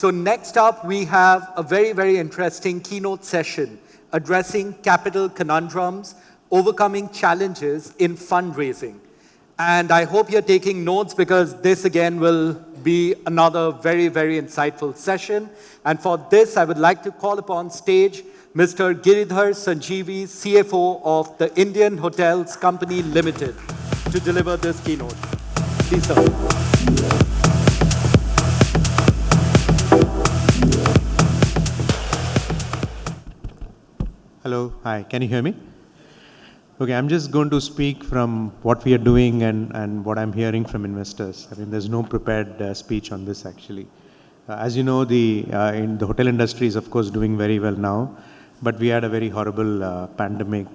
So next up, we have a very, very interesting keynote session addressing capital conundrums, overcoming challenges in fundraising. And I hope you're taking notes because this again will be another very, very insightful session. And for this, I would like to call upon stage Mr. Giridhar Sanjeevi, CFO of the Indian Hotels Company Limited, to deliver this keynote. Please, sir. Hello, hi, can you hear me? Okay, I'm just going to speak from what we are doing and what I'm hearing from investors. I mean, there's no prepared speech on this actually. As you know, the hotel industry is of course doing very well now, but we had a very horrible pandemic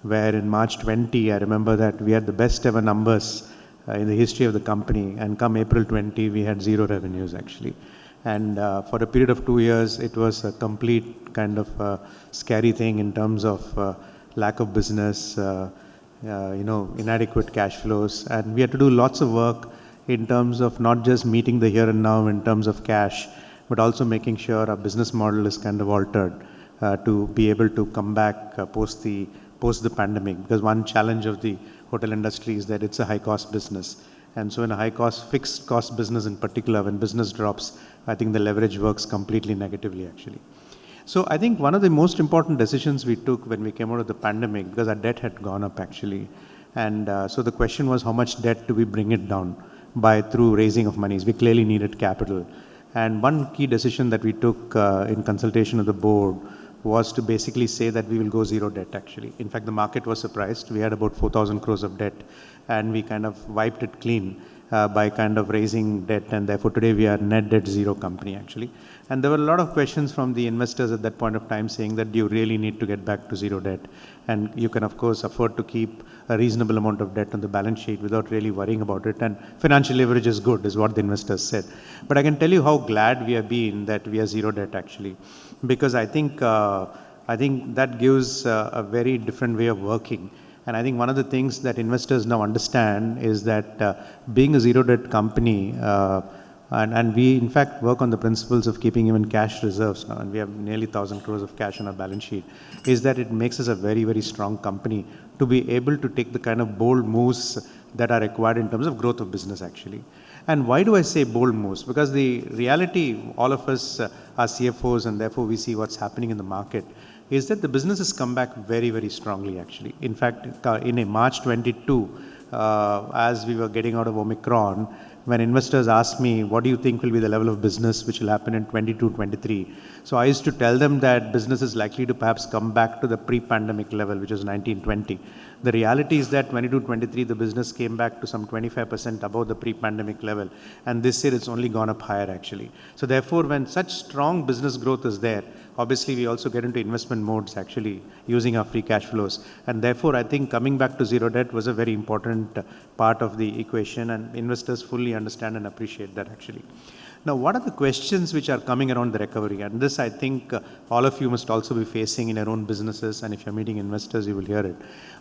where in March 20, I remember that we had the best ever numbers in the history of the company, and come April 20, we had zero revenues actually. And for a period of 2 years, it was a complete kind of scary thing in terms of lack of business, inadequate cash flows. And we had to do lots of work in terms of not just meeting the here and now in terms of cash, but also making sure our business model is kind of altered to be able to come back post the pandemic. Because one challenge of the hotel industry is that it's a high cost business. And so in a high cost, fixed cost business in particular, when business drops, I think the leverage works completely negatively actually. So I think one of the most important decisions we took when we came out of the pandemic, because our debt had gone up actually. And so the question was, how much debt do we bring it down through raising of monies? We clearly needed capital. And one key decision that we took in consultation of the board was to basically say that we will go zero debt actually. In fact, the market was surprised. We had about 4,000 crores of debt, and we kind of wiped it clean by kind of raising debt, and therefore today we are net debt zero company actually. And there were a lot of questions from the investors at that point of time saying that do you really need to get back to zero debt? And you can of course afford to keep a reasonable amount of debt on the balance sheet without really worrying about it, and financial leverage is good is what the investors said. But I can tell you how glad we have been that we are zero debt actually, because I think that gives a very different way of working. And I think one of the things that investors now understand is that being a zero debt company, and we in fact work on the principles of keeping even cash reserves now, and we have nearly 1,000 crores of cash on our balance sheet, is that it makes us a very, very strong company to be able to take the kind of bold moves that are required in terms of growth of business actually. And why do I say bold moves? Because the reality, all of us are CFOs, and therefore we see what's happening in the market, is that the business has come back very, very strongly actually. In fact, in a March 22, as we were getting out of Omicron, when investors asked me, what do you think will be the level of business which will happen in 22, 23? So I used to tell them that business is likely to perhaps come back to the pre-pandemic level, which was 1920. The reality is that 22, 23, the business came back to some 25% above the pre-pandemic level. And this year it's only gone up higher actually. So therefore, when such strong business growth is there, obviously we also get into investment modes actually using our free cash flows. And therefore, I think coming back to zero debt was a very important part of the equation, and investors fully understand and appreciate that actually. Now, what are the questions which are coming around the recovery? And this, I think, all of you must also be facing in your own businesses, and if you're meeting investors, you will hear it.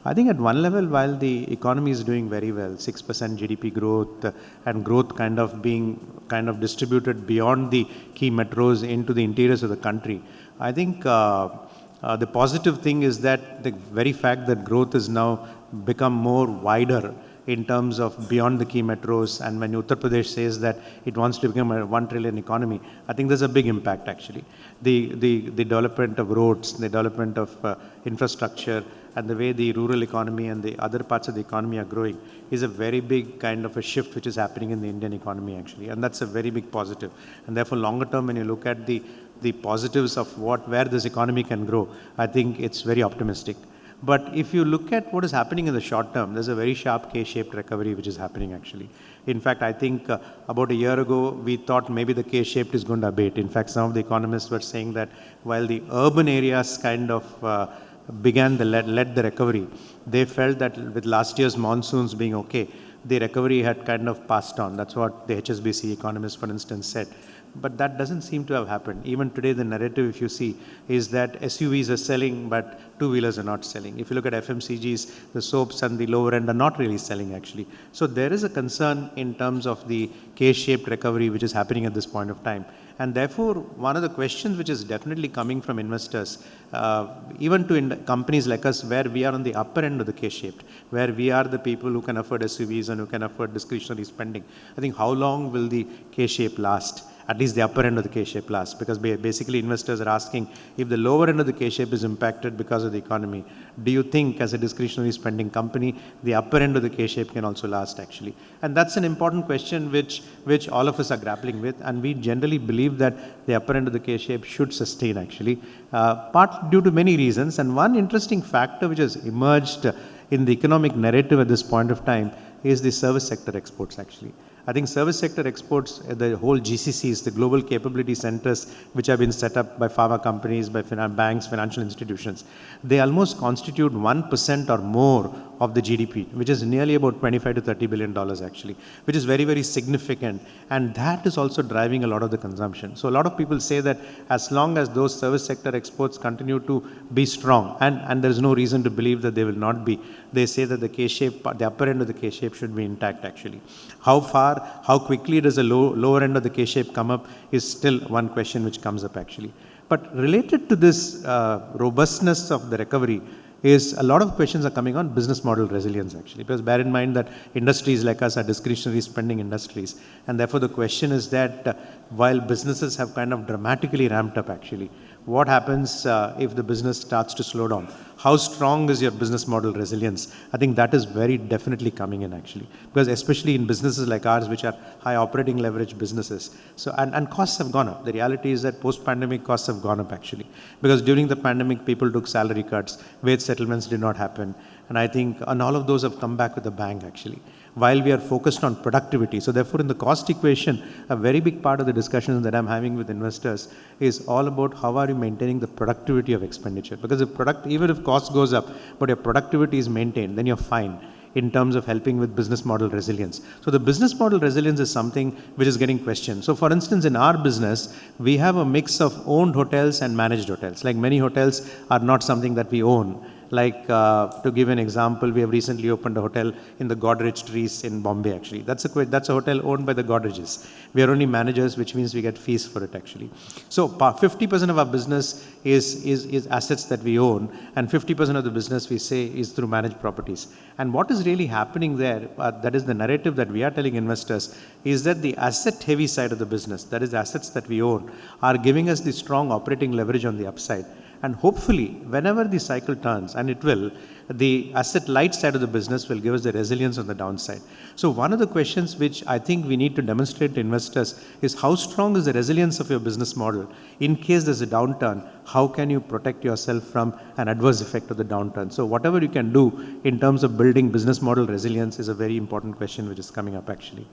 I think at one level, while the economy is doing very well, 6% GDP growth, and growth kind of being kind of distributed beyond the key metros into the interiors of the country, I think the positive thing is that the very fact that growth is now become more wider in terms of beyond the key metros, and when Uttar Pradesh says that it wants to become a 1 trillion economy, I think there's a big impact actually. The development of roads, the development of infrastructure, and the way the rural economy and the other parts of the economy are growing is a very big kind of a shift which is happening in the Indian economy actually, and that's a very big positive. And therefore, longer term, when you look at the positives of where this economy can grow, I think it's very optimistic. But if you look at what is happening in the short term, there's a very sharp K-shaped recovery which is happening actually. In fact, I think about a year ago, we thought maybe the K-shaped is going to abate. In fact, some of the economists were saying that while the urban areas kind of led the recovery, they felt that with last year's monsoons being okay, the recovery had kind of passed on. That's what the HSBC economist, for instance, said. but that doesn't seem to have happened. Even today, the narrative, if you see, is that SUVs are selling, but two-wheelers are not selling. If you look at FMCGs, the soaps and the lower end are not really selling actually. So there is a concern in terms of the K-shaped recovery which is happening at this point of time. And therefore, one of the questions which is definitely coming from investors, even to companies like us, where we are on the upper end of the K-shaped, where we are the people who can afford SUVs and who can afford discretionary spending. I think how long will the K-shape last? At least the upper end of the K-shape last, because basically investors are asking, if the lower end of the K-shape is impacted because of the economy, do you think as a discretionary spending company, the upper end of the K-shape can also last actually? And that's an important question which all of us are grappling with, and we generally believe that the upper end of the K-shape should sustain actually, part due to many reasons. And one interesting factor which has emerged in the economic narrative at this point of time is the service sector exports actually. I think service sector exports, the whole GCCs, the global capability centers, which have been set up by pharma companies, by banks, financial institutions, they almost constitute 1% or more of the GDP, which is nearly about $25 to $30 billion actually, which is very, very significant. And that is also driving a lot of the consumption. So a lot of people say that as long as those service sector exports continue to be strong, and there's no reason to believe that they will not be, they say that the K-shape, the upper end of the K-shape should be intact actually. How far, how quickly does the lower end of the K-shape come up is still one question which comes up actually. But related to this robustness of the recovery is a lot of questions are coming on business model resilience actually, because bear in mind that industries like us are discretionary spending industries, and therefore the question is that while businesses have kind of dramatically ramped up actually, what happens if the business starts to slow down? How strong is your business model resilience? I think that is very definitely coming in actually, because especially in businesses like ours, which are high operating leverage businesses. So, and costs have gone up. The reality is that post-pandemic costs have gone up actually, because during the pandemic, people took salary cuts, wage settlements did not happen. And I think, and all of those have come back with a bang actually, while we are focused on productivity. So therefore, in the cost equation, a very big part of the discussions that I'm having with investors is all about how are you maintaining the productivity of expenditure. Because if even if cost goes up, but your productivity is maintained, then you're fine in terms of helping with business model resilience. So the business model resilience is something which is getting questioned. So for instance, in our business, we have a mix of owned hotels and managed hotels. Like many hotels are not something that we own. Like to give an example, we have recently opened a hotel in the Godrej Trees in Bombay actually. That's a hotel owned by the Godrejes. We are only managers, which means we get fees for it actually. So 50% of our business is assets that we own, and 50% of the business we say is through managed properties. And what is really happening there, that is the narrative that we are telling investors, is that the asset heavy side of the business, that is assets that we own, are giving us the strong operating leverage on the upside. And hopefully, whenever the cycle turns, and it will, the asset light side of the business will give us the resilience on the downside. So one of the questions which I think we need to demonstrate to investors is how strong is the resilience of your business model? In case there's a downturn, how can you protect yourself from an adverse effect of the downturn? So whatever you can do in terms of building business model resilience is a very important question which is coming up actually.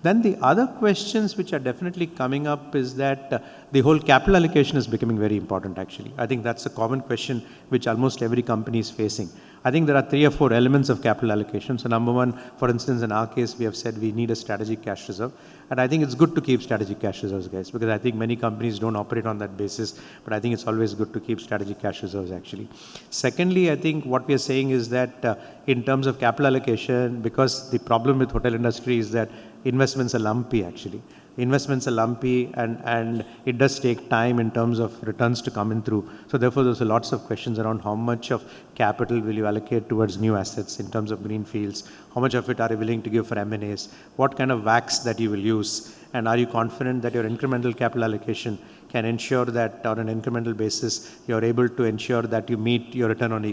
Then the other questions which are definitely coming up is that the whole capital allocation is becoming very important actually. I think that's a common question which almost every company is facing. I think there are 3 or 4 elements of capital allocation. So number one, for instance, in our case, we have said we need a strategic cash reserve. And I think it's good to keep strategic cash reserves, guys, because I think many companies don't operate on that basis. But I think it's always good to keep strategic cash reserves actually. Secondly, I think what we are saying is that in terms of capital allocation, because the problem with hotel industry is that investments are lumpy actually. Investments are lumpy, and it does take time in terms of returns to come in through. So therefore, there's lots of questions around how much of capital will you allocate towards new assets in terms of greenfields, how much of it are you willing to give for M&As, what kind of WACs that you will use, and are you confident that your incremental capital allocation can ensure that on an incremental basis, you're able to ensure that you meet your return on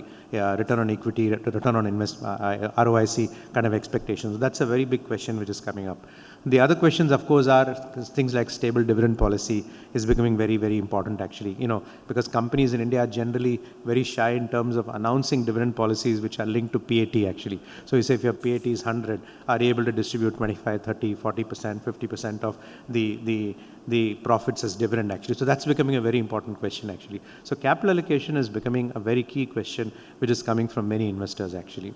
equity, return on ROIC kind of expectations. That's a very big question which is coming up. The other questions, of course, are things like stable dividend policy is becoming very, very important actually, because companies in India are generally very shy in terms of announcing dividend policies which are linked to PAT actually. So you say if your PAT is 100, are you able to distribute 25, 30, 40%, 50% of the profits as dividend actually? So that's becoming a very important question actually. So capital allocation is becoming a very key question which is coming from many investors actually.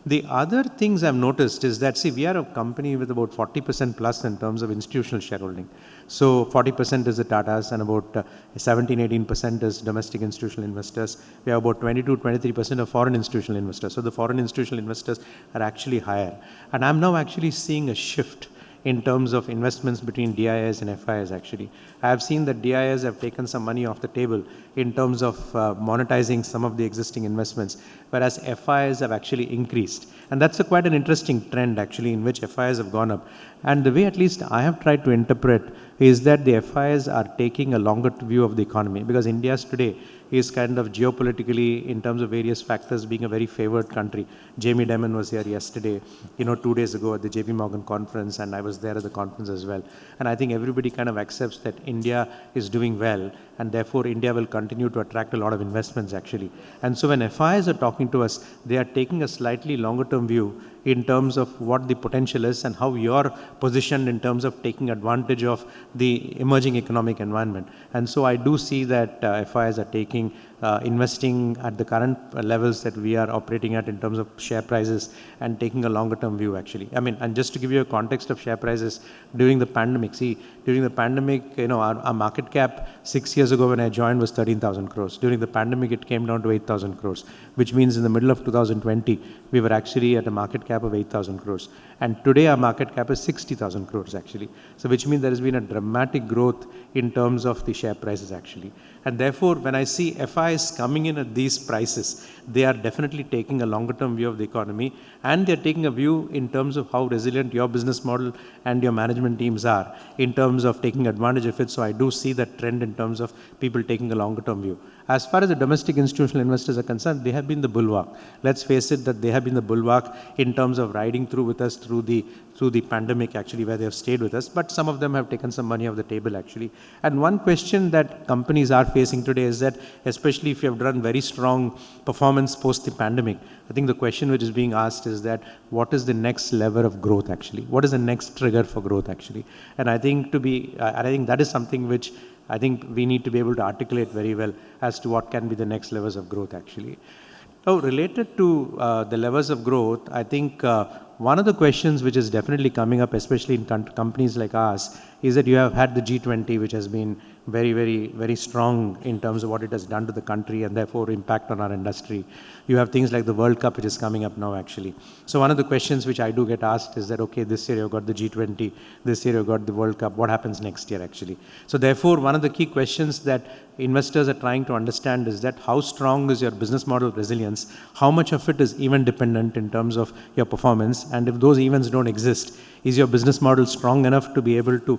The other things I've noticed is that, see, we are a company with about 40% plus in terms of institutional shareholding. So 40% is the Tatas and about 17, 18% is domestic institutional investors. We have about 22, 23% of foreign institutional investors. So the foreign institutional investors are actually higher. And I'm now actually seeing a shift in terms of investments between DIIs and FIIs actually. I have seen that DIIs have taken some money off the table in terms of monetizing some of the existing investments, whereas FIIs have actually increased. And that's quite an interesting trend actually in which FIIs have gone up. And the way at least I have tried to interpret is that the FIIs are taking a longer view of the economy, because India's today is kind of geopolitically, in terms of various factors, being a very favored country. Jamie Dimon was here yesterday, 2 days ago at the JP Morgan conference, and I was there at the conference as well. And I think everybody kind of accepts that India is doing well, and therefore India will continue to attract a lot of investments actually. And so when FIs are talking to us, they are taking a slightly longer term view in terms of what the potential is and how you're positioned in terms of taking advantage of the emerging economic environment. And so I do see that FIs are taking, investing at the current levels that we are operating at in terms of share prices and taking a longer term view actually. I mean, and just to give you a context of share prices, during the pandemic, during the pandemic, our market cap 6 years ago when I joined was 13,000 crores. During the pandemic, it came down to 8,000 crores, which means in the middle of 2020, we were actually at a market cap of 8,000 crores. And today our market cap is 60,000 crores actually. So which means there has been a dramatic growth in terms of the share prices actually. And therefore, when I see FIs coming in at these prices, they are definitely taking a longer term view of the economy, and they're taking a view in terms of how resilient your business model and your management teams are in terms of taking advantage of it. So I do see that trend in terms of people taking a longer term view. As far as the domestic institutional investors are concerned, they have been the bulwark. Let's face it that they have been the bulwark in terms of riding through with us through the pandemic actually, where they have stayed with us, but some of them have taken some money off the table actually. And one question that companies are facing today is that, especially if you have done very strong performance post the pandemic, I think the question which is being asked is that what is the next level of growth actually? What is the next trigger for growth actually? And I think that is something which I think we need to be able to articulate very well as to what can be the next levels of growth actually. Now, related to the levels of growth, I think one of the questions which is definitely coming up, especially in companies like ours, is that you have had the G20, which has been very, very, very strong in terms of what it has done to the country and therefore impact on our industry. You have things like the World Cup, which is coming up now actually. So one of the questions which I do get asked is that, okay, this year you've got the G20, this year you've got the World Cup, what happens next year actually? So therefore, one of the key questions that investors are trying to understand is that how strong is your business model resilience, how much of it is event dependent in terms of your performance, and if those events don't exist, is your business model strong enough to be able to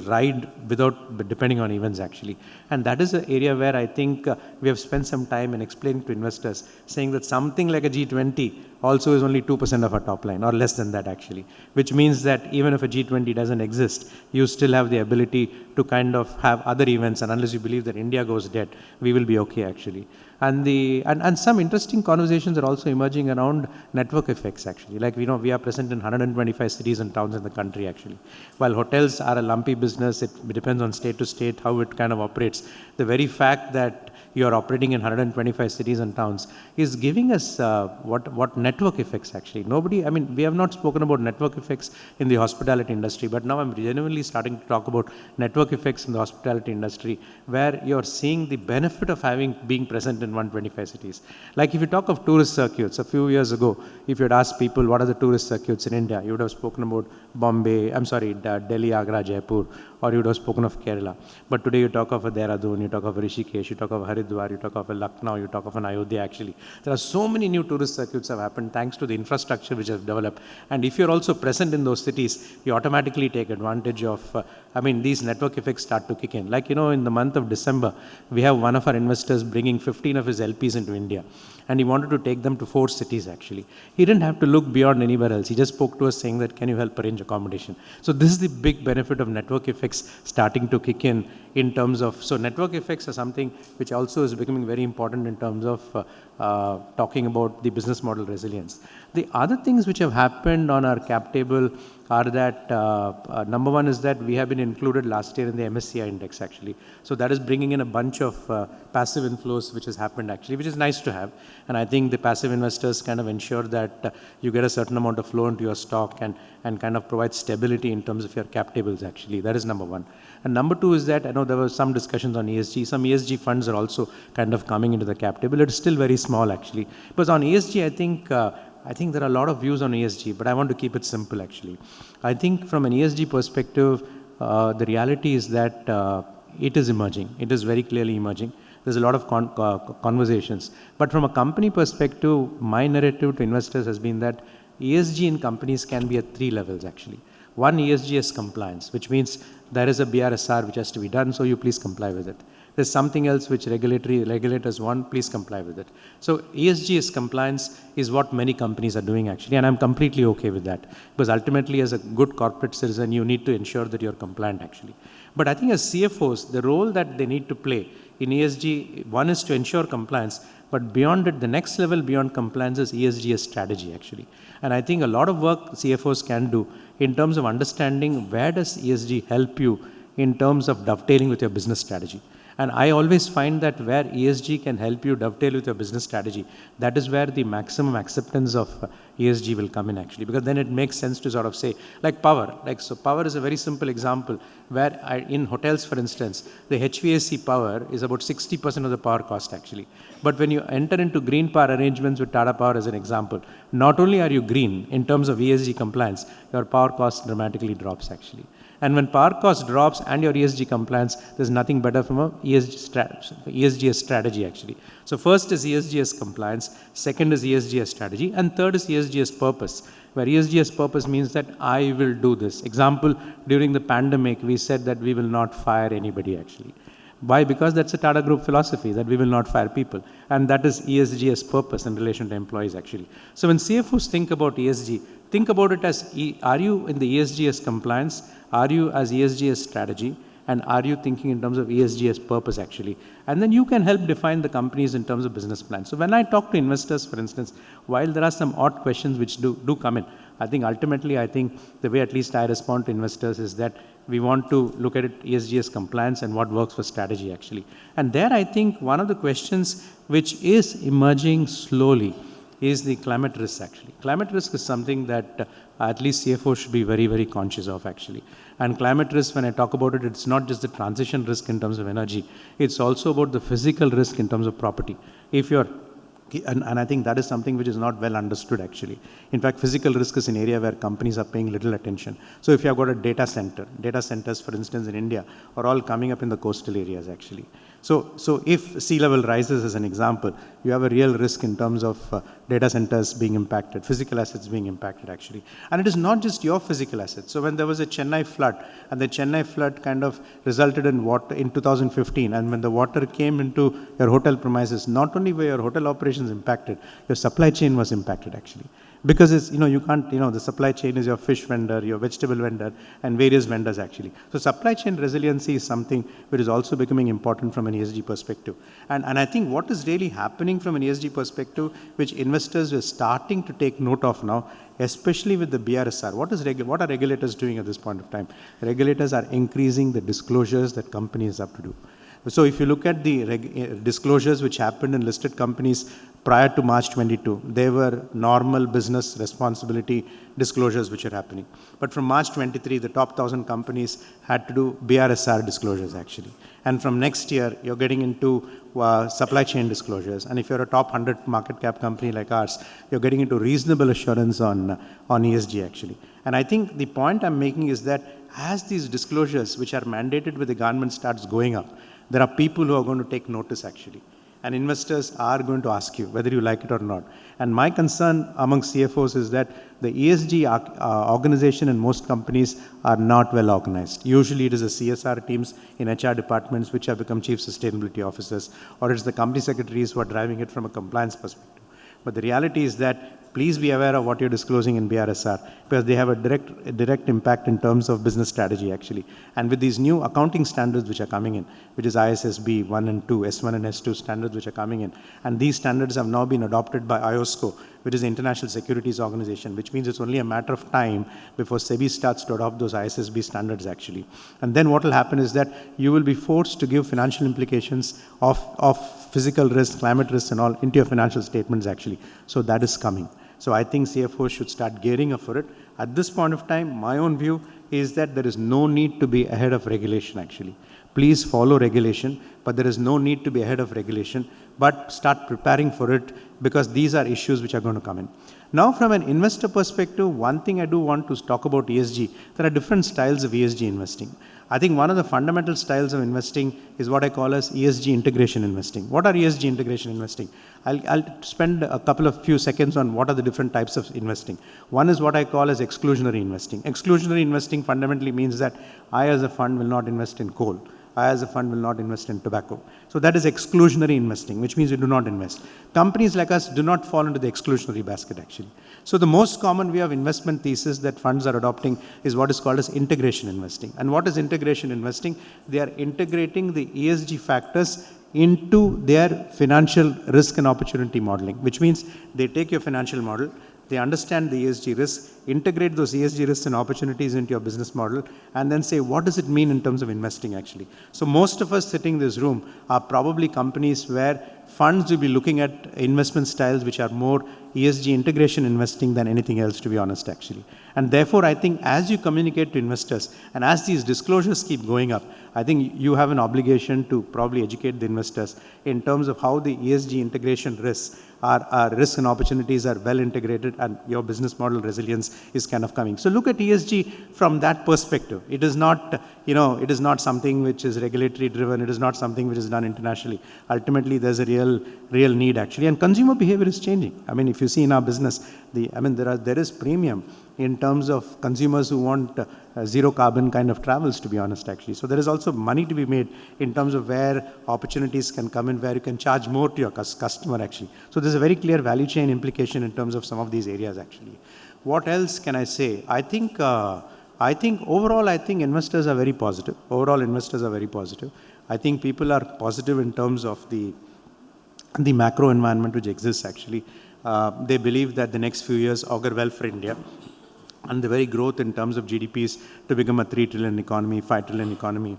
ride without depending on events actually. And that is an area where I think we have spent some time in explaining to investors, saying that something like a G20 also is only 2% of our top line, or less than that actually, which means that even if a G20 doesn't exist, you still have the ability to kind of have other events, and unless you believe that India goes dead, we will be okay actually. And some interesting conversations are also emerging around network effects actually. Like we are present in 125 cities and towns in the country actually. While hotels are a lumpy business, it depends on state to state how it kind of operates. The very fact that you are operating in 125 cities and towns is giving us what network effects actually. We have not spoken about network effects in the hospitality industry, but now I'm genuinely starting to talk about network effects in the hospitality industry, where you're seeing the benefit of being present in 125 cities. Like if you talk of tourist circuits, a few years ago, if you had asked people what are the tourist circuits in India, you would have spoken about Delhi, Agra, Jaipur, or you would have spoken of Kerala. But today you talk of a Dehradun, you talk of a Rishikesh, you talk of Haridwar, you talk of a Lucknow, you talk of an Ayodhya actually. There are so many new tourist circuits have happened thanks to the infrastructure which has developed. And if you're also present in those cities, you automatically take advantage of, these network effects start to kick in. Like, in the month of December, we have one of our investors bringing 15 of his LPs into India. And he wanted to take them to 4 cities actually. He didn't have to look beyond anywhere else. He just spoke to us saying that, can you help arrange accommodation? So this is the big benefit of network effects starting to kick in terms of, so network effects are something which also is becoming very important in terms of talking about the business model resilience. The other things which have happened on our cap table are that number one is that we have been included last year in the MSCI index actually. So that is bringing in a bunch of passive inflows which has happened actually, which is nice to have. And I think the passive investors kind of ensure that you get a certain amount of flow into your stock and kind of provide stability in terms of your cap tables actually. That is number one. And number two is that I know there were some discussions on ESG. Some ESG funds are also kind of coming into the cap table. It's still very small actually. Because on ESG, I think there are a lot of views on ESG, but I want to keep it simple actually. I think from an ESG perspective, the reality is that it is emerging. It is very clearly emerging. There's a lot of conversations. But from a company perspective, my narrative to investors has been that ESG in companies can be at three levels actually. One, ESG is compliance, which means there is a BRSR which has to be done, so you please comply with it. There's something else which regulators want, please comply with it. So ESG is compliance is what many companies are doing actually, and I'm completely okay with that. Because ultimately as a good corporate citizen, you need to ensure that you're compliant actually. But I think as CFOs, the role that they need to play in ESG, one is to ensure compliance, but beyond it, the next level beyond compliance is ESG as strategy actually. And I think a lot of work CFOs can do in terms of understanding where does ESG help you in terms of dovetailing with your business strategy. And I always find that where ESG can help you dovetail with your business strategy, that is where the maximum acceptance of ESG will come in actually, because then it makes sense to sort of say, like power, so power is a very simple example where in hotels, for instance, the HVAC power is about 60% of the power cost actually. But when you enter into green power arrangements with Tata Power as an example, not only are you green in terms of ESG compliance, your power cost dramatically drops actually. And when power cost drops and your ESG compliance, there's nothing better from a ESG strategy actually. So first is ESG as compliance, second is ESG as strategy, and third is ESG as purpose, where ESG as purpose means that I will do this. Example, during the pandemic, we said that we will not fire anybody actually. Why? Because that's a Tata Group philosophy that we will not fire people. And that is ESG as purpose in relation to employees actually. So when CFOs think about ESG, think about it as, are you in the ESG as compliance? Are you as ESG as strategy? And are you thinking in terms of ESG as purpose actually? And then you can help define the companies in terms of business plans. So when I talk to investors, for instance, while there are some odd questions which do come in, I think ultimately, the way at least I respond to investors is that we want to look at it ESG as compliance and what works for strategy actually. And there I think one of the questions which is emerging slowly is the climate risk actually. Climate risk is something that at least CFO should be very, very conscious of actually. And climate risk, when I talk about it, it's not just the transition risk in terms of energy, it's also about the physical risk in terms of property. If you're and I think that is something which is not well understood actually. In fact, physical risk is an area where companies are paying little attention. So if you have got a data centers, for instance, in India, are all coming up in the coastal areas actually. So if sea level rises as an example, you have a real risk in terms of data centers being impacted, physical assets being impacted actually. And it is not just your physical assets. So when there was a Chennai flood, and the Chennai flood kind of resulted in water in 2015, and when the water came into your hotel premises, not only were your hotel operations impacted, your supply chain was impacted actually. Because it's, you can't, the supply chain is your fish vendor, your vegetable vendor, and various vendors actually. So supply chain resiliency is something which is also becoming important from an ESG perspective. And I think what is really happening from an ESG perspective, which investors are starting to take note of now, especially with the BRSR. What are regulators doing at this point of time? Regulators are increasing the disclosures that companies have to do. So if you look at the disclosures which happened in listed companies prior to March 22, they were normal business responsibility disclosures which are happening. But from March 23, the top 1,000 companies had to do BRSR disclosures actually. And from next year, you're getting into supply chain disclosures. And if you're a top 100 market cap company like ours, you're getting into reasonable assurance on ESG actually. And I think the point I'm making is that as these disclosures which are mandated with the government starts going up, there are people who are going to take notice actually. And investors are going to ask you whether you like it or not. And my concern among CFOs is that the ESG organization in most companies are not well organized. Usually it is the CSR teams in HR departments which have become chief sustainability officers, or it's the company secretaries who are driving it from a compliance perspective. But the reality is that please be aware of what you're disclosing in BRSR, because they have a direct impact in terms of business strategy actually. And with these new accounting standards which are coming in, which is ISSB 1 and 2, S1 and S2 standards which are coming in, and these standards have now been adopted by IOSCO, which is the International Securities Organization, which means it's only a matter of time before SEBI starts to adopt those ISSB standards actually. And then what will happen is that you will be forced to give financial implications of physical risk, climate risks and all into your financial statements actually. So that is coming. So I think CFOs should start gearing up for it. At this point of time, my own view is that there is no need to be ahead of regulation actually. Please follow regulation, but there is no need to be ahead of regulation, but start preparing for it, because these are issues which are going to come in. Now from an investor perspective, one thing I do want to talk about ESG, there are different styles of ESG investing. I think one of the fundamental styles of investing is what I call as ESG integration investing. What are ESG integration investing? I'll spend a few seconds on what are the different types of investing. One is what I call as exclusionary investing. Exclusionary investing fundamentally means that I as a fund will not invest in coal. I as a fund will not invest in tobacco. So that is exclusionary investing, which means you do not invest. Companies like us do not fall into the exclusionary basket actually. So the most common way of investment thesis that funds are adopting is what is called as integration investing. And what is integration investing? They are integrating the ESG factors into their financial risk and opportunity modeling, which means they take your financial model, they understand the ESG risks, integrate those ESG risks and opportunities into your business model, and then say, what does it mean in terms of investing actually? So most of us sitting in this room are probably companies where funds will be looking at investment styles which are more ESG integration investing than anything else, to be honest actually. And therefore, I think as you communicate to investors and as these disclosures keep going up, I think you have an obligation to probably educate the investors in terms of how the ESG integration risks risks and opportunities are well integrated and your business model resilience is kind of coming. So look at ESG from that perspective. It is not, it is not something which is regulatory driven. It is not something which is done internationally. Ultimately, there's a real need actually. And consumer behavior is changing. I mean, if you see in our business, there is premium in terms of consumers who want zero carbon kind of travels, to be honest actually. So there is also money to be made in terms of where opportunities can come in, where you can charge more to your customer actually. So there's a very clear value chain implication in terms of some of these areas actually. What else can I say? I think overall, I think investors are very positive. Overall, investors are very positive. I think people are positive in terms of the macro environment which exists actually. They believe that the next few years augur well for India. And the very growth in terms of GDPs to become a 3 trillion economy, 5 trillion economy,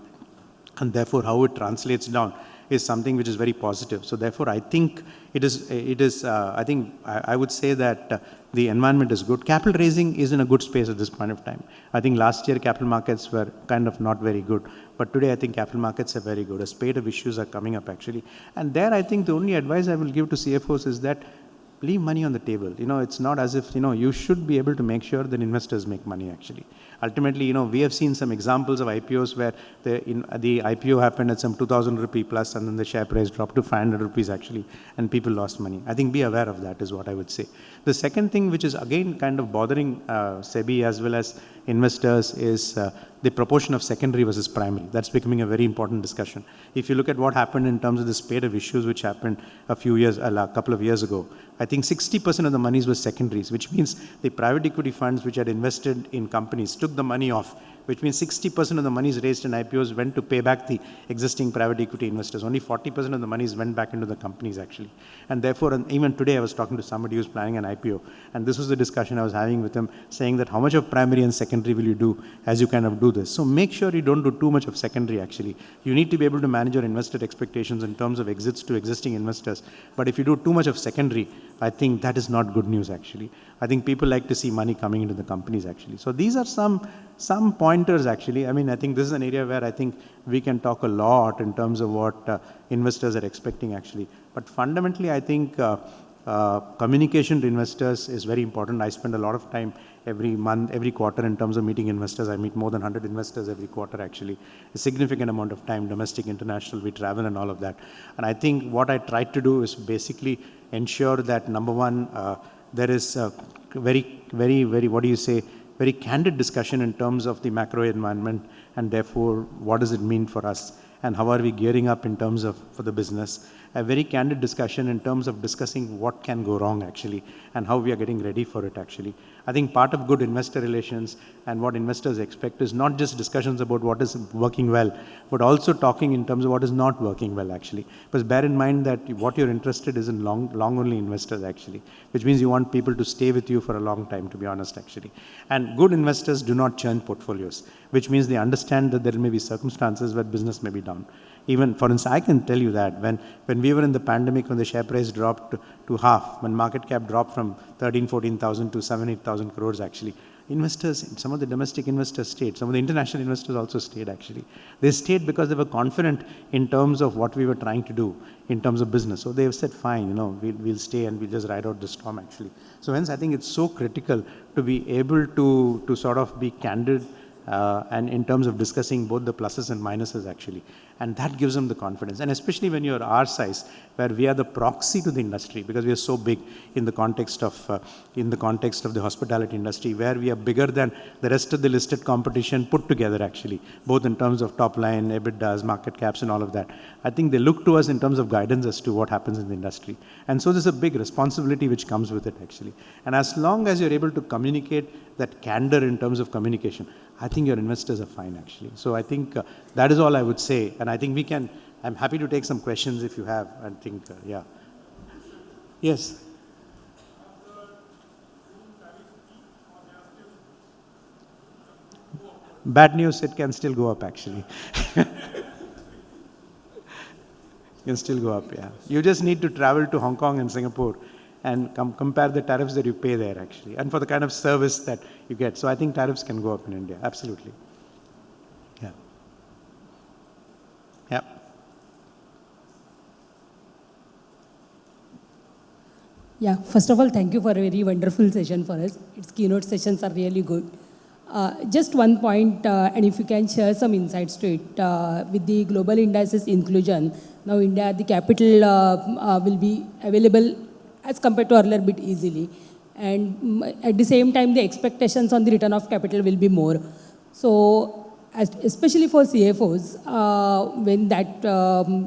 and therefore how it translates down is something which is very positive. So therefore, I think I would say that the environment is good. Capital raising is in a good space at this point of time. I think last year capital markets were kind of not very good, but today I think capital markets are very good. A spate of issues are coming up actually. And there I think the only advice I will give to CFOs is that leave money on the table. It's not as if, you should be able to make sure that investors make money actually. Ultimately, we have seen some examples of IPOs where the IPO happened at some 2,000 rupee plus and then the share price dropped to 500 rupees actually and people lost money. I think be aware of that is what I would say. The second thing which is again kind of bothering SEBI as well as investors is the proportion of secondary versus primary. That's becoming a very important discussion. If you look at what happened in terms of the spate of issues which happened a couple of years ago, I think 60% of the monies were secondaries, which means the private equity funds which had invested in companies took the money off, which means 60% of the monies raised in IPOs went to pay back the existing private equity investors. Only 40% of the monies went back into the companies actually. And therefore, even today I was talking to somebody who's planning an IPO, and this was the discussion I was having with him, saying that how much of primary and secondary will you do as you kind of do this? So make sure you don't do too much of secondary actually. You need to be able to manage your investor expectations in terms of exits to existing investors. But if you do too much of secondary, I think that is not good news actually. I think people like to see money coming into the companies actually. So these are some pointers actually. I think this is an area where I think we can talk a lot in terms of what investors are expecting actually. But fundamentally, I think communication to investors is very important. I spend a lot of time every month, every quarter in terms of meeting investors. I meet more than 100 investors every quarter actually. A significant amount of time, domestic, international, we travel and all of that. And I think what I try to do is basically ensure that number one, there is a very, very, very, very candid discussion in terms of the macro environment and therefore what does it mean for us. and how are we gearing up in terms of for the business. A very candid discussion in terms of discussing what can go wrong actually and how we are getting ready for it actually. I think part of good investor relations and what investors expect is not just discussions about what is working well, but also talking in terms of what is not working well actually. Because bear in mind that what you're interested is in long only investors actually, which means you want people to stay with you for a long time, to be honest actually. And good investors do not churn portfolios, which means they understand that there may be circumstances where business may be down. Even, for instance, I can tell you that when we were in the pandemic, when the share price dropped to half, when market cap dropped from 14,000 to 8,000 crores actually, investors, some of the domestic investors stayed, some of the international investors also stayed actually. They stayed because they were confident in terms of what we were trying to do in terms of business. So they've said, fine, we'll stay and we'll just ride out the storm actually. So hence I think it's so critical to be able to sort of be candid and in terms of discussing both the pluses and minuses actually. And that gives them the confidence. And especially when you're our size, where we are the proxy to the industry, because we are so big in the context of the hospitality industry, where we are bigger than the rest of the listed competition put together actually, both in terms of top line, EBITDAs, market caps and all of that. I think they look to us in terms of guidance as to what happens in the industry. And so there's a big responsibility which comes with it actually. And as long as you're able to communicate that candor in terms of communication, I think your investors are fine actually. So I think that is all I would say. And I think I'm happy to take some questions if you have. I think, yeah. Yes. Bad news, it can still go up actually. It can still go up, yeah. You just need to travel to Hong Kong and Singapore and compare the tariffs that you pay there actually, and for the kind of service that you get. So I think tariffs can go up in India, absolutely. Yeah. Yeah. Yeah, first of all, thank you for a very wonderful session for us. Its keynote sessions are really good. Just one point, and if you can share some insights to it, with the global indices inclusion, now India, the capital will be available as compared to earlier bit easily. And at the same time, the expectations on the return of capital will be more. So, especially for CFOs, when that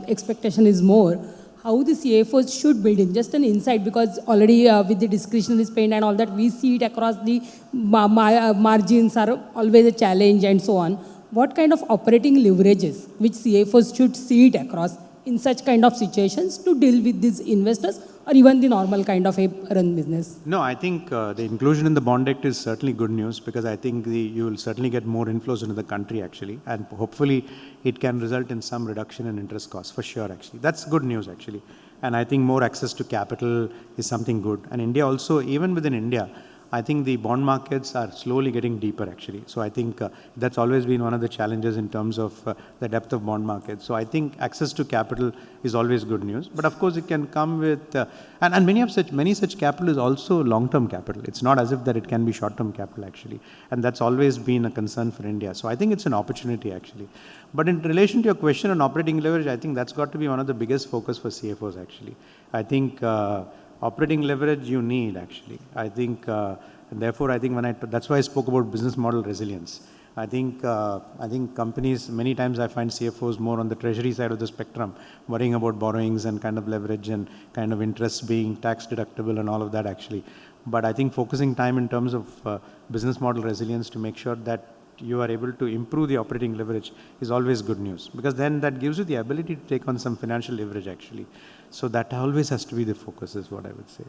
expectation is more, how the CFOs should build in, just an insight, because already with the discretionary spend and all that, we see it across the margins are always a challenge and so on. What kind of operating leverages which CFOs should see it across in such kind of situations to deal with these investors or even the normal kind of a run business? No, I think the inclusion in the bond act is certainly good news, because I think you will certainly get more inflows into the country actually, and hopefully it can result in some reduction in interest costs for sure actually. That's good news actually. And I think more access to capital is something good. And India also, even within India, I think the bond markets are slowly getting deeper actually. So I think that's always been one of the challenges in terms of the depth of bond markets. So I think access to capital is always good news. But of course it can come with, and many such capital is also long-term capital. It's not as if that it can be short-term capital actually. And that's always been a concern for India. So I think it's an opportunity actually. But in relation to your question on operating leverage, I think that's got to be one of the biggest focus for CFOs actually. I think operating leverage you need actually. I think, therefore I think that's why I spoke about business model resilience. I think companies, many times I find CFOs more on the treasury side of the spectrum, worrying about borrowings and kind of leverage and kind of interest being tax deductible and all of that actually. But I think focusing time in terms of business model resilience to make sure that you are able to improve the operating leverage is always good news, because then that gives you the ability to take on some financial leverage actually. So that always has to be the focus is what I would say.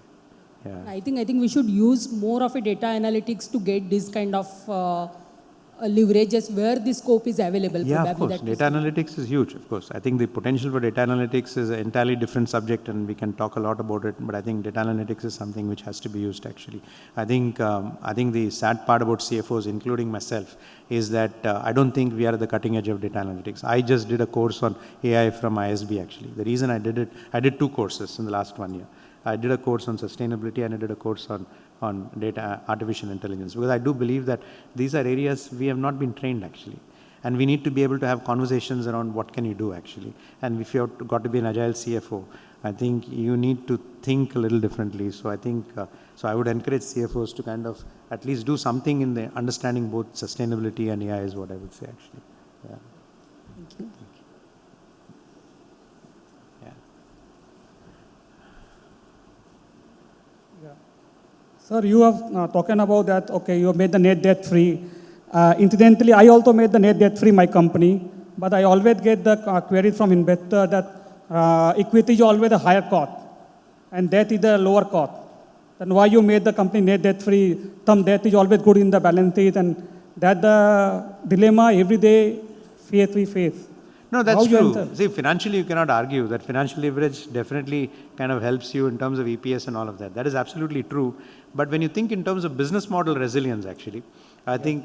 Yeah. I think we should use more of a data analytics to get this kind of leverages where the scope is available. Yeah, of course. Data analytics is huge, of course. I think the potential for data analytics is an entirely different subject, and we can talk a lot about it, but I think data analytics is something which has to be used actually. I think the sad part about CFOs, including myself, is that I don't think we are at the cutting edge of data analytics. I just did a course on AI from ISB actually. The reason I did it, I did 2 courses in the last 1 year. I did a course on sustainability and I did a course on data, artificial intelligence, because I do believe that these are areas we have not been trained actually. And we need to be able to have conversations around what can you do actually. And if you've got to be an agile CFO, I think you need to think a little differently. So I think, so I would encourage CFOs to kind of at least do something in the understanding both sustainability and AI is what I would say actually. Yeah. Thank you. Sir, you have talking about that, okay, you have made the net debt free. Incidentally, I also made the net debt free my company, but I always get the query from investor that equity is always a higher cost and debt is a lower cost. Then why you made the company net debt free? Some debt is always good in the balance sheet, and that the dilemma every day we face. No, that's How you true. answer? See, financially, you cannot argue that financial leverage definitely kind of helps you in terms of EPS and all of that. That is absolutely true. But when you think in terms of business model resilience, actually, I think,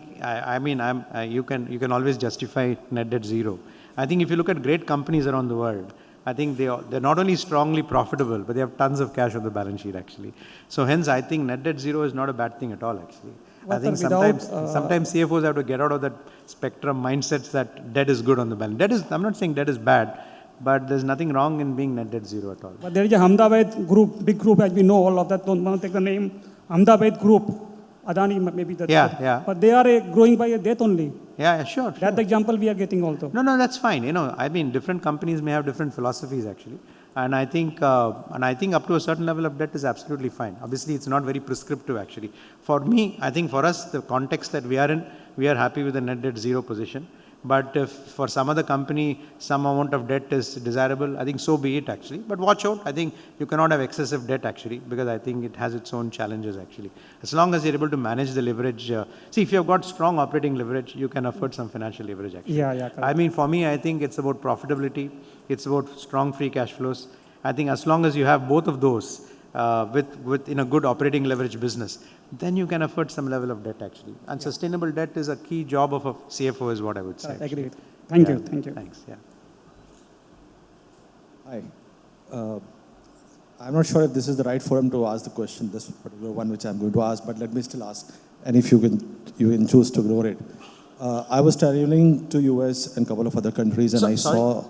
you can always justify net debt zero. I think if you look at great companies around the world, I think they're not only strongly profitable, but they have tons of cash on the balance sheet, actually. So hence, I think net debt zero is not a bad thing at all, actually. I But think sometimes CFOs have to get out of that spectrum mindsets that debt is good on the balance. I'm not saying debt is bad, but there's nothing wrong in being net debt zero at all. But there is a Ahmedabad group, big group, as we know all of that. Don't want to take the name. Ahmedabad group, Adani maybe that. Yeah. But they are growing by a debt only. Yeah, sure. That's the example we are getting also. No, that's fine. Different companies may have different philosophies, actually. And I think up to a certain level of debt is absolutely fine. Obviously, it's not very prescriptive, actually. For me, I think for us, the context that we are in, we are happy with the net debt zero position. But if for some other company, some amount of debt is desirable, I think so be it, actually. But watch out. I think you cannot have excessive debt, actually, because I think it has its own challenges, actually. As long as you're able to manage the leverage. See, if you've got strong operating leverage, you can afford some financial leverage, actually. Yeah. Correct. For me, I think it's about profitability. It's about strong free cash flows. I think as long as you have both of those with in a good operating leverage business, then you can afford some level of debt, actually. And sustainable debt is a key job of a CFO, is what I would say. I agree. Thank you. Thanks. Yeah. Hi. I'm not sure if this is the right forum to ask the question, this particular one which I'm going to ask, but let me still ask. And if you can choose to ignore it. I was traveling to US and a couple of other countries, and saw.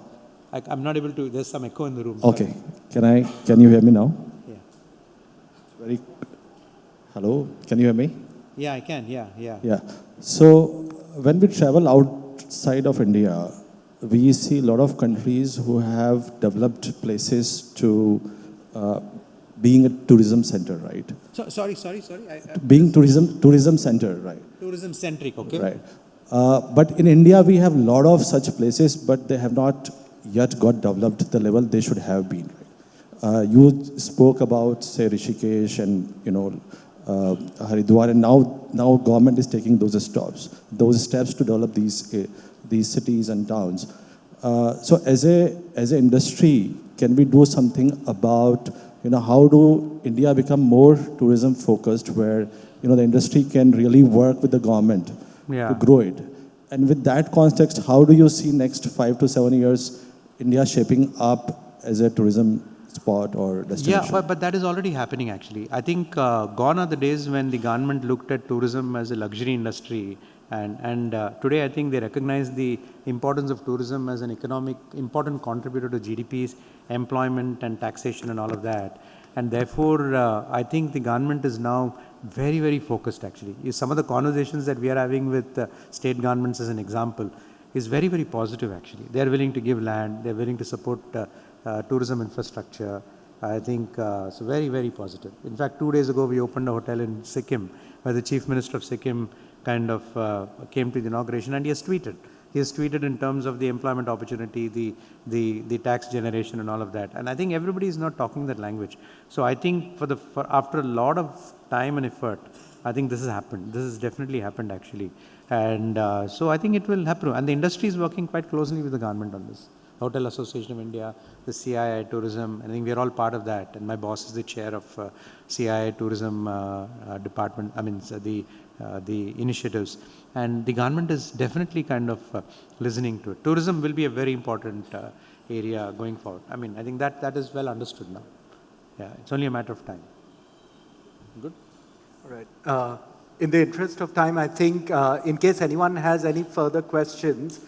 I'm not able to. There's some echo in the room. Okay. Can you hear me now? Yeah. Hello. Can you hear me? Yeah, I can. Yeah. Yeah. So when we travel outside of India, we see a lot of countries who have developed places to being a tourism center, right? So, sorry. Being tourism center, right? Tourism centric, okay. Right. But in India, we have a lot of such places, but they have not yet got developed the level they should have been. Right? You spoke about, say, Rishikesh and Haridwar, and now government is taking those steps to develop these cities and towns. So as a industry, can we do something about how do India become more tourism focused, where the industry can really work with the government to grow it? And with that context, how do you see next 5 to 7 years India shaping up as a tourism spot or destination? Yeah, but that is already happening, actually. I think gone are the days when the government looked at tourism as a luxury industry, and today I think they recognize the importance of tourism as an important contributor to GDP's employment and taxation and all of that. And therefore, I think the government is now very, very focused, actually. Some of the conversations that we are having with state governments, as an example, is very, very positive, actually. They are willing to give land, they are willing to support tourism infrastructure. I think so very, very positive. In fact, 2 days ago, we opened a hotel in Sikkim, where the Chief Minister of Sikkim kind of came to the inauguration, and he has tweeted. He has tweeted in terms of the employment opportunity, the tax generation and all of that. And I think everybody is not talking that language. So I think after a lot of time and effort, I think this has happened. This has definitely happened, actually. And so I think it will happen. And the industry is working quite closely with the government on this. Hotel Association of India, the CII Tourism, I think we are all part of that. And my boss is the chair of CII Tourism department, the initiatives. And the government is definitely kind of listening to it. Tourism will be a very important area going forward. I think that is well understood now. Yeah, it's only a matter of time. Good? All right. In the interest of time, I think in case anyone has any further questions,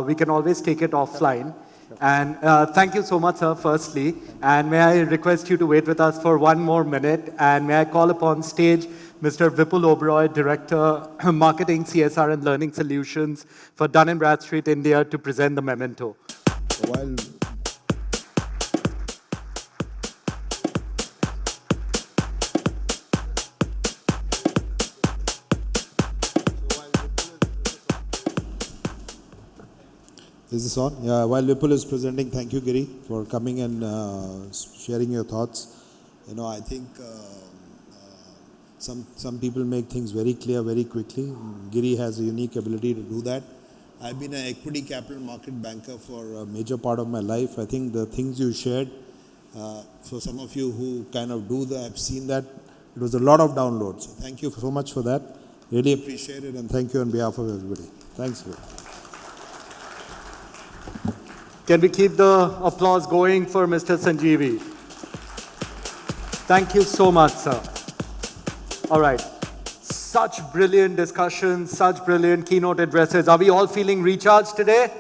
we can always take it offline. And thank you so much, sir, firstly. And may I request you to wait with us for 1 more minute. And may I call upon stage Mr. Vipul Oberoi, Director, Marketing, CSR and Learning Solutions for Dun & Bradstreet India, to present the memento. While Is this on? Yeah, while Vipul is presenting, thank you, Giri, for coming and sharing your thoughts. You know, I think some people make things very clear very quickly. Giri has a unique ability to do that. I've been an equity capital market banker for a major part of my life. I think the things you shared, for some of you who kind of do that, I've seen that. It was a lot of downloads. So thank you so much for that. Really appreciate it, and thank you on behalf of everybody. Thanks. Can we keep the applause going for Mr. Sanjeevi? Thank you so much, sir. All right. Such brilliant discussions, such brilliant keynote addresses. Are we all feeling recharged today?